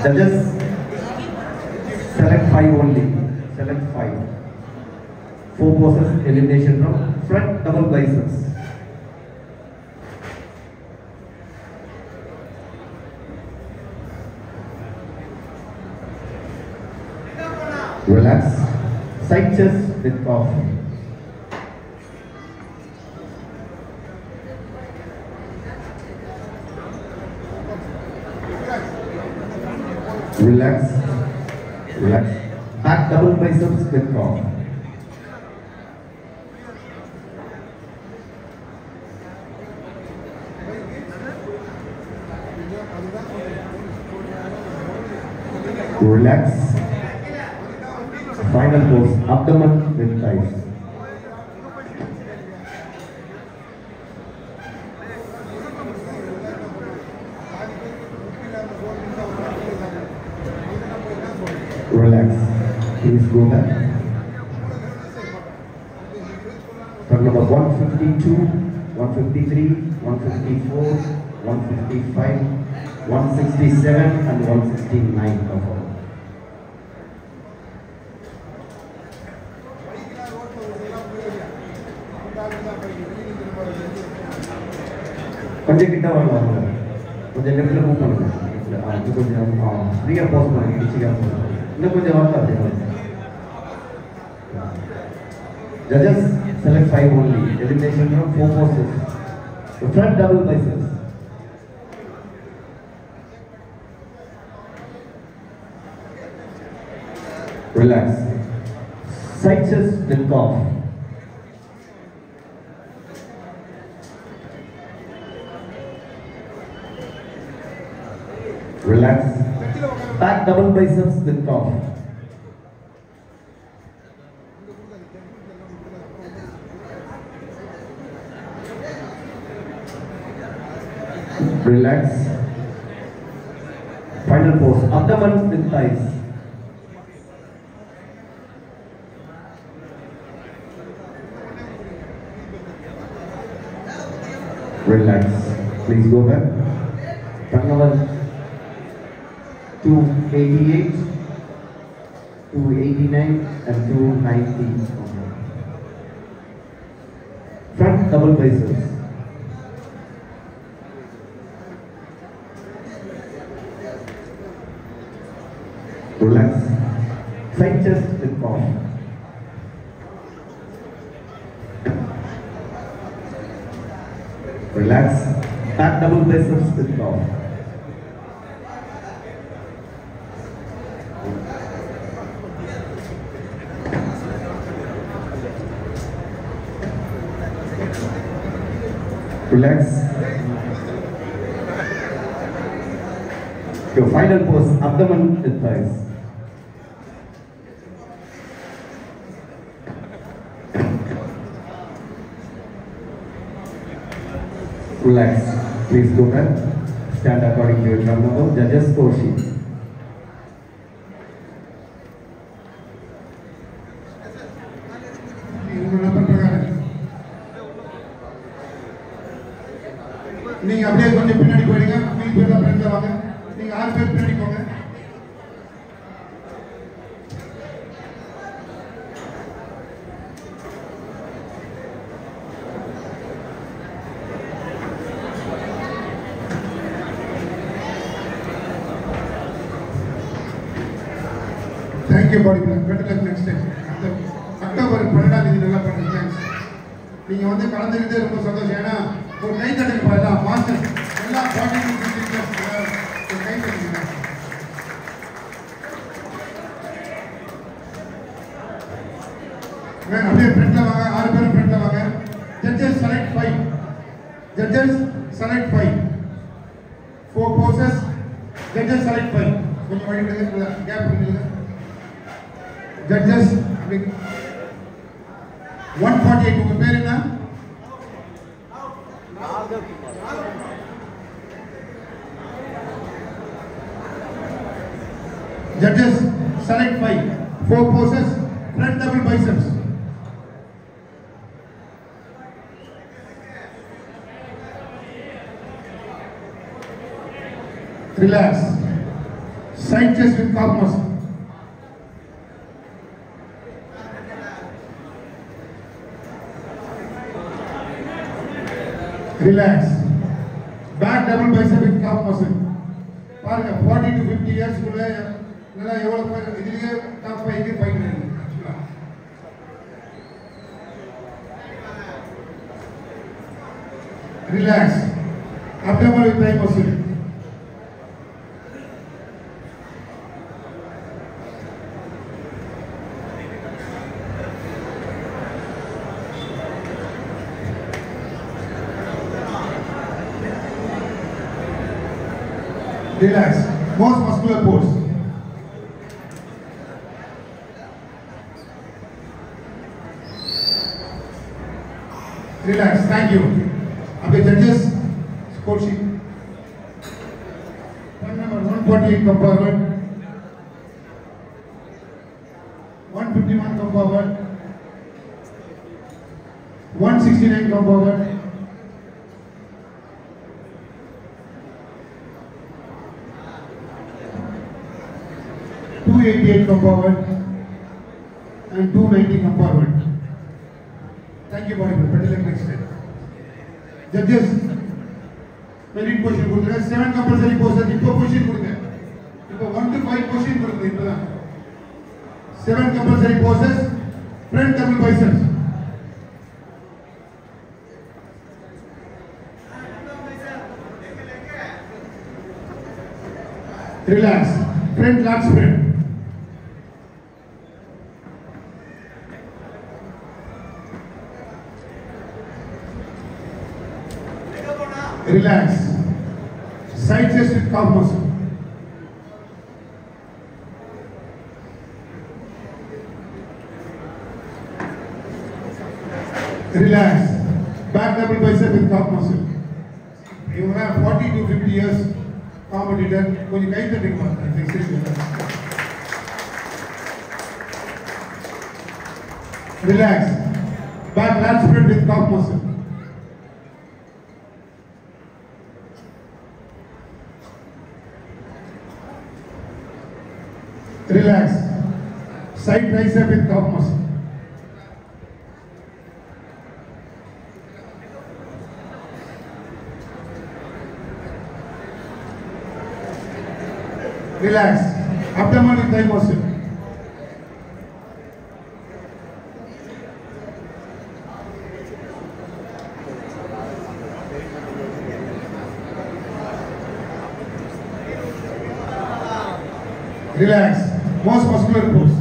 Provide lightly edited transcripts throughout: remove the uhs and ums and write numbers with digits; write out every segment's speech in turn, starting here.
Judges, select 5 only. Select 5. 4 poses elimination from front double biceps. Relax. Side chest with cough. Relax. Relax. Back double biceps with cough. Relax. Final pose, abdomen with thighs. Relax. Please go back. Turn number 152, 153, 154, 155, 167 and 169 perform. கொஞ்சம் கிட்ட வரலாம் கொஞ்சம் லெஃப்ட்ல move பண்ணுங்க இது கொஞ்சம் ஃப்ரீயா pass பண்ணுங்க ஈஸியா இன்னும் கொஞ்சம் வரலாம் அப்படியே Judges, select 5 only. Elimination from 4 poses. The front double biceps. Relax. Side chest with cough. Relax. Back double biceps with cough. Relax. Final pose. Abdomen with thighs. Relax. Please go back. Turn over 288, 289 and 290. Front double biceps. Relax. Side chest with cough. Relax. Back double biceps with cough. Relax. Your final pose, abdomen with thighs. Relax. Please go back. Stand according to your drum number. Judges score sheet. நீங்க அப்படியே கொஞ்சம் பின்னாடி போயிடுங்க. மீதி பேர் ஃப்ரெண்ட்ல வாங்க. நீங்க 6 பேர் பின்னாடி போங்க. Thank you body plan. Better luck next time. October 12ஆம் தேதி நல்லா பண்ணுங்க. தேங்க்ஸ். நீங்க வந்து கலந்துக்கிட்டே ரொம்ப சந்தோஷம். ஏன்னா ஒரு கை தட்டுங்க பாருங்க மாஸ்டர் எல்லா பாடி டீச்சர்ஸ் ஒரு கை தட்டுங்க. மேம் அப்படியே ஃப்ரண்ட்ல வாங்க. 6 பேர் ஃப்ரண்ட்ல வாங்க. Judges select 5. Judges select 5. 4 poses. Judges select 5. கொஞ்சம் வழி விடுங்க. கேப் விடுங்க. ஜட்ஜஸ் 148 உங்க பேர் என்ன? Judges select 5. 4 poses. Front double biceps. Relax. Side chest with calf muscle. Relax. Back double bicep with calf muscle. பாருங்க 40 to 50 years குள்ள நல்லா எவ்வளவு பேர் இதுலயே டாப் 5 க்கு ஃபைட் பண்ணுங்க. Relax. Abdomen with thigh muscle. Relax. Most muscular pose. Relax. Thank you. Okay, judges. Score sheet. Number 148 come forward. 151 come forward. 169 come forward. 288 come forward and 290 come forward. Thank you, bodybuilder. Better luck next time. Judges, merit position கொடுங்க. 7 compulsory poses. இப்போ position கொடுங்க. இப்போ 1 to 5 position கொடுங்க. இப்போதான் 7 compulsory poses. Front double biceps. Relax. Front lat spread. Relax. Side chest with calf muscle. Relax. Back double bicep with calf muscle. You have 40 to 50 years competitor. கொஞ்சம் கை தட்டுங்க பாருங்க. Relax. Back lat spread with calf muscle. Relax. Side tricep with calf muscle. Relax. Abdomen with thigh muscle. Relax. Most muscular pose.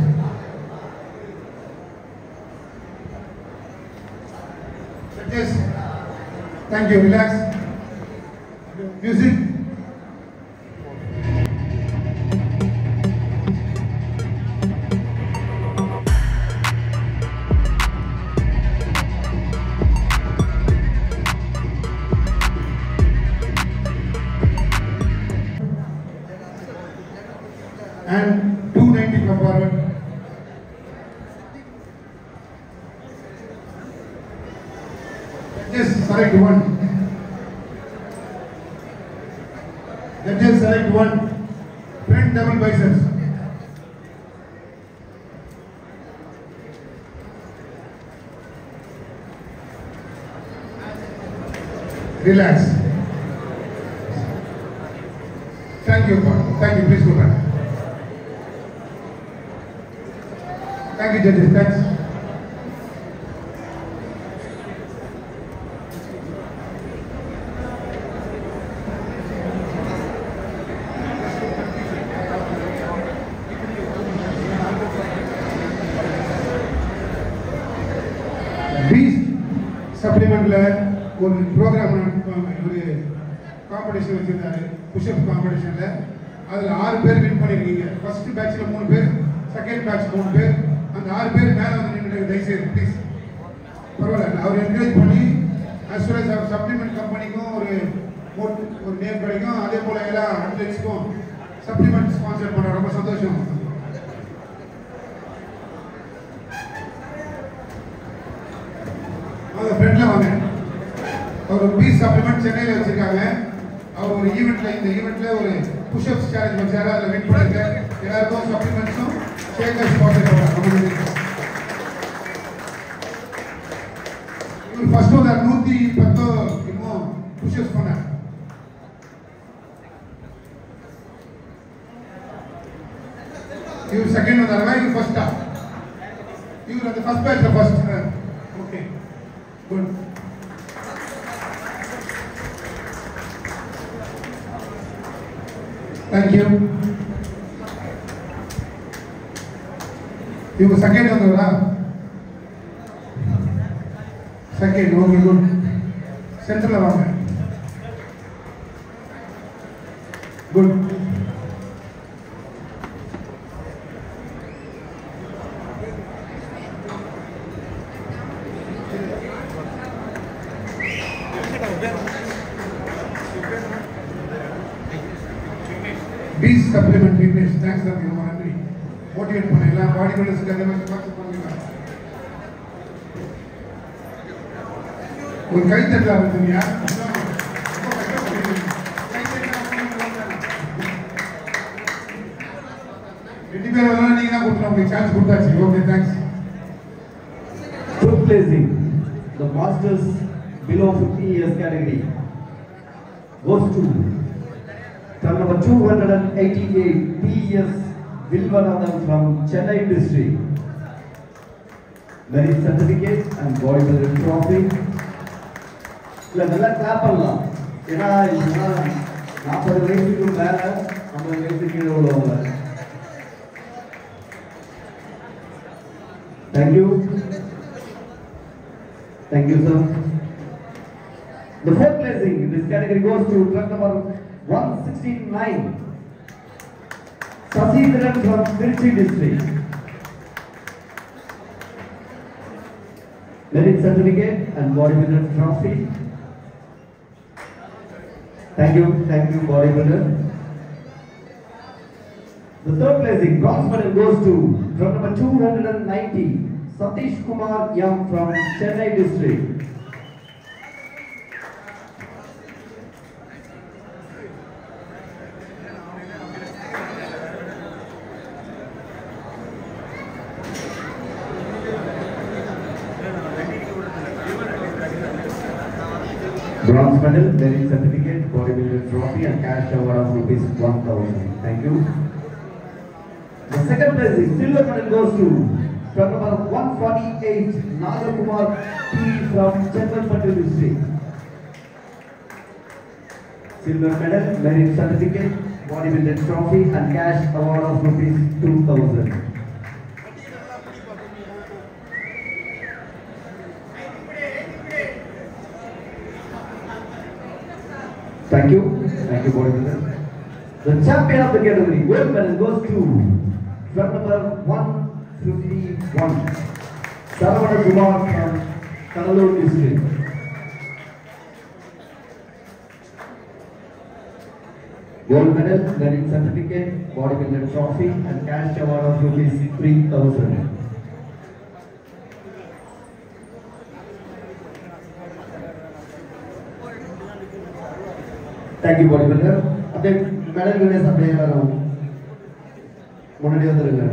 Yes. Thank you. Relax. Music. And 290 come forward. Just select one. Just select one. Front double biceps. Relax. Thank you, God. Thank you. Please go back. Thank you, judges. Thanks. Beast supplementல ஒரு program ஒரு competition வச்சிருந்தாரு. Push-up காம்படிஷன்ல அதுல 6 பேர் win பண்ணிருக்கீங்க. First பேட்ச்ல 3 பேர், second batch 3 பேர். அந்த 6 பேர் மேல வந்து நின்னுங்க தயவுசெய்து ப்ளீஸ். பரவாயில்ல, அவர் என்கரேஜ் பண்ணி as well as அவர் சப்ளிமெண்ட் கம்பெனிக்கும் ஒரு நேம் கிடைக்கும். அதே போல எல்லா அட்லெட்ஸ்க்கும் சப்ளிமெண்ட் ஸ்பான்சர் பண்ண ரொம்ப சந்தோஷம். அவங்க ஃப்ரெண்ட்ல வாங்க. அவர் பீஸ் சப்ளிமெண்ட் சென்னையில் வச்சிருக்காங்க. அவர் ஒரு ஈவெண்ட்ல இந்த ஈவெண்ட்ல ஒரு புஷ்அப்ஸ் சேலஞ்ச் வச்சாரு. அதில் வின் பண்ணுங்க. எல்லாருக்கும் சப்ளிமெண்ட்ஸும் ஷேக்கர்ஸ் பாக்கெட் இவர் ஃபர்ஸ்ட் வந்தார். 110 இன்னும் புஷ்அப்ஸ் பண்ணார். இவர் செகண்ட் வந்தாருன்னா இவர் ஃபர்ஸ்டா? இவர் அந்த ஃபர்ஸ்ட் பேட்ச்ல first. Okay good. Thank you. இவங்க செகண்ட் வந்தவரா? செகண்ட். Okay good. சென்டர்ல வாங்க. Good. Bees supplement fitness. Thanks for your money. Motivate பண்ணல பாடி பில்டர்ஸ்க்கு அதே மாதிரி பார்த்து பண்ணுங்க. ஒரு கை தட்டலாம் வந்துனியா? ரெண்டு பேர் வரலாம். நீங்க தான் கொடுத்தா உங்களுக்கு சான்ஸ் கொடுத்தாச்சு. Okay thanks. Fifth placing, the masters below 50 years category goes to from number 288 P.S. Vilvanathan from Chennai district. Merit certificate and bodybuilder trophy. இல்ல நல்லா கிளாப் பண்ணலாம். ஏன்னா 40 வயசுக்கு மேல 50 வயசுக்கு கீழே உள்ளவங்க. Thank you. Thank you, sir. The fourth placing in this category goes to truck number 169, Sasidharan from Tirchi district. Merit certificate and bodybuilder trophy. Thank you, bodybuilder. The third placing bronze medal goes to truck number 290, Satish Kumar Yam from Chennai district. Bronze medal, merit certificate, bodybuilder trophy and cash award of ₹1,000. Thank you. The second place is silver medal goes to from number 148, Nagakumar P from Chengalpattu district. Silver medal, merit certificate, bodybuilder trophy and cash award of ₹2,000. Thank you, bodybuilder. The champion of the category, gold medal goes to from number 151, Saravana Kumar from Kannur district. Gold medal, merit certificate, bodybuilder trophy and cash award of ₹3,000. Thank you, bodybuilder. அப்படியே medal winners அப்படியே வரும். முன்னாடி வந்துருங்க.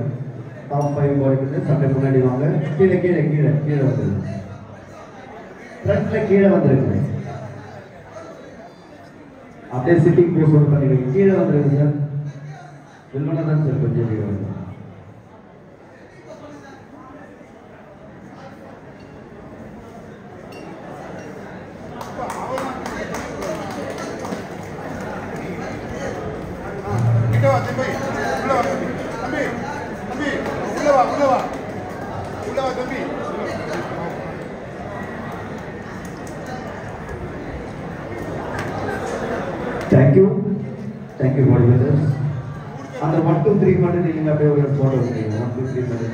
Top 5 பாடிபில்டர்ஸ் அப்படியே முன்னாடி வாங்க. கீழே வந்துருங்க. ஃப்ரண்ட்ல கீழே வந்துருங்க. அப்படியே சிட்டிங் போஸ் ஒன்று பண்ணிடுங்க. கீழே வந்துருங்க சார். வில்வனதான் சார் கொஞ்சம் கீழே வந்து. Thank you, bodybuilders. And the 1, 2, 3 மட்டும் நீங்க அப்படியே ஒரு போட்டோ எடுங்க. 1, 2, 3 மட்டும்